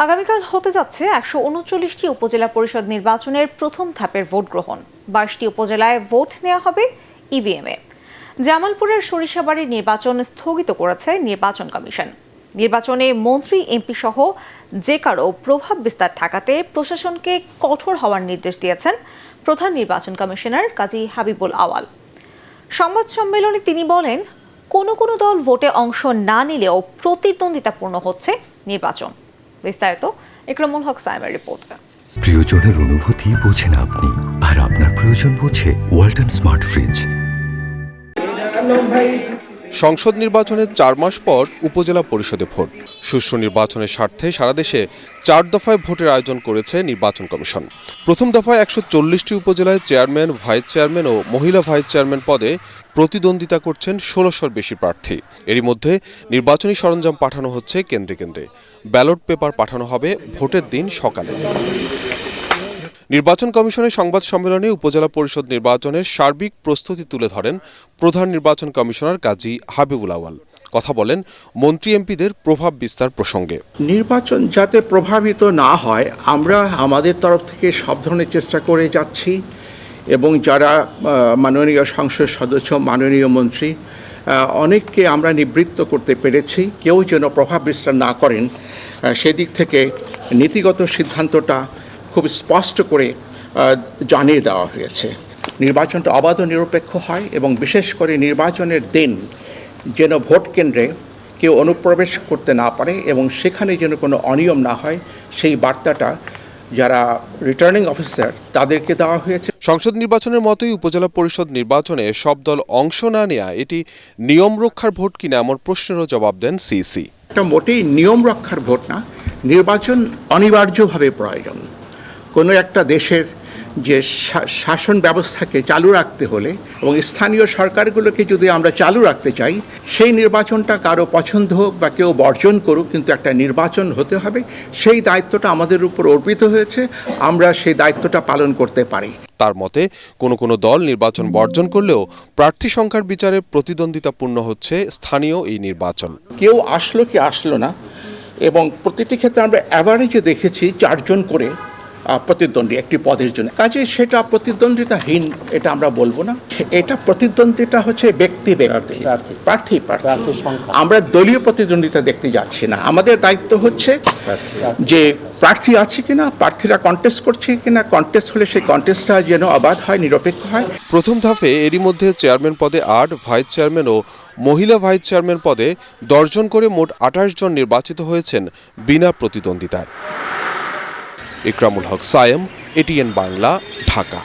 আগামীকাল হতে যাচ্ছে ১৩৯টি উপজেলা পরিষদ নির্বাচনের প্রথম ধাপের ভোট গ্রহণ। ২২টি উপজেলায় ভোট নেওয়া হবে ইভিএমে। জামালপুরের সরিষাবাড়ির নির্বাচন স্থগিত করেছে নির্বাচন কমিশন। নির্বাচনে মন্ত্রী, এমপি সহ যে কারো প্রভাব বিস্তার ঠেকাতে প্রশাসনকে কঠোর হওয়ার নির্দেশ দিয়েছেন প্রধান নির্বাচন কমিশনার কাজী হাবিবুল আওয়াল। সংবাদ সম্মেলনে তিনি বলেন, কোনো কোনো দল ভোটে অংশ না নিলেও প্রতিদ্বন্দ্বিতাপূর্ণ হচ্ছে নির্বাচন। বিস্তারিত ইকরামুল হক সাইমের রিপোর্টে। প্রিয়জনের অনুভূতি বোঝেন আপনি, আর আপনার প্রয়োজন বোঝে ওয়ালটন স্মার্ট ফ্রিজ। সংসদ নির্বাচনের ৪ মাস পর উপজেলা পরিষদে ভোট। সুষ্ঠু নির্বাচনের স্বার্থে সারা দেশে ৪ দফায় ভোটের আয়োজন করেছে নির্বাচন কমিশন। প্রথম দফায় ১৪০টি উপজেলায় চেয়ারম্যান, ভাইস চেয়ারম্যান ও মহিলা ভাইস চেয়ারম্যান পদে প্রতিদ্বন্দ্বিতা করছেন ১৬০০-র বেশি প্রার্থী। এরই মধ্যে নির্বাচনী সরঞ্জাম পাঠানো হচ্ছে কেন্দ্রে কেন্দ্রে। ব্যালট পেপার পাঠানো হবে ভোটের দিন সকালে। নির্বাচন কমিশনের সংবাদ সম্মেলনে উপজেলা পরিষদ নির্বাচনের সার্বিক প্রস্তুতি তুলে ধরেন প্রধান নির্বাচন কমিশনার কাজী হাবিবুল আওয়াল। কথা বলেন মন্ত্রী, এমপিদের প্রভাব বিস্তার প্রসঙ্গে। নির্বাচন যাতে প্রভাবিত না হয়, আমরা আমাদের তরফ থেকে সব ধরনের চেষ্টা করে যাচ্ছি এবং যারা মাননীয় সংসদ সদস্য, মাননীয় মন্ত্রী, অনেককে আমরা নিবৃত্ত করতে পেরেছি। কেউ যেন প্রভাব বিস্তার না করেন, সেদিক থেকে নীতিগত সিদ্ধান্তটা খুব স্পষ্ট করে জানিয়ে দেওয়া হয়েছে। নির্বাচনটা অবাধ ও নিরপেক্ষ হয় এবং বিশেষ করে নির্বাচনের দিন যেন ভোট কেন্দ্রে কেউ অনুপ্রবেশ করতে না পারে এবং সেখানে যেন কোনো অনিয়ম না হয়, সেই বার্তাটা যারা রিটার্নিং অফিসার তাদেরকে দেওয়া হয়েছে। সংসদ নির্বাচনের মতোই উপজেলা পরিষদ নির্বাচনে সব দল অংশ না নেওয়া এটি নিয়ম রক্ষার ভোট কিনা এমন প্রশ্নেরও জবাব দেন সিইসি। এটা মোটেই নিয়ম রক্ষার ভোট না, নির্বাচন অনিবার্যভাবে প্রয়োজন। কোনো একটা দেশের যে শাসন ব্যবস্থাকে চালু রাখতে হলে এবং স্থানীয় সরকারগুলোকে যদি আমরা চালু রাখতে চাই, সেই নির্বাচনটা কারো পছন্দ হোক বা কেউ বর্জন করুক, কিন্তু একটা নির্বাচন হতে হবে। সেই দায়িত্বটা আমাদের উপর অর্পিত হয়েছে, আমরা সেই দায়িত্বটা পালন করতে পারি। তার মতে কোনো কোনো দল নির্বাচন বর্জন করলেও প্রার্থী সংখ্যার বিচারে প্রতিদ্বন্দ্বিতাপূর্ণ হচ্ছে স্থানীয় এই নির্বাচন। কেউ আসলো কি আসলো না, এবং প্রতিটি ক্ষেত্রে আমরা অ্যাভারেজে দেখেছি 4 জন করে প্রতিদ্বন্দ্বী একটি পদের জন্য। কাজে সেটা প্রতিদ্বন্দ্বিতাহীন এটা আমরা বলবো না। এটা প্রতিদ্বন্দ্বিতা হচ্ছে ব্যক্তি প্রার্থী। আমরা দলীয় প্রতিদ্বন্দ্বিতা দেখতে যাচ্ছি না। আমাদের দায়িত্ব হচ্ছে যে প্রার্থী আছে কিনা, প্রার্থীরা কন্টেস্ট করছে কিনা, কন্টেস্ট হলে সেই কন্টেস্টটা যেন অবাধ হয়, নিরপেক্ষ হয়। প্রথম ধাপে এরই মধ্যে চেয়ারম্যান পদে ৮, ভাইস চেয়ারম্যান ও মহিলা ভাইস চেয়ারম্যান পদে 10 জন করে মোট 28 জন নির্বাচিত হয়েছেন বিনা প্রতিদ্বন্দ্বিতায়। ইকরামুল হক সায়েম, এটিএন বাংলা, ঢাকা।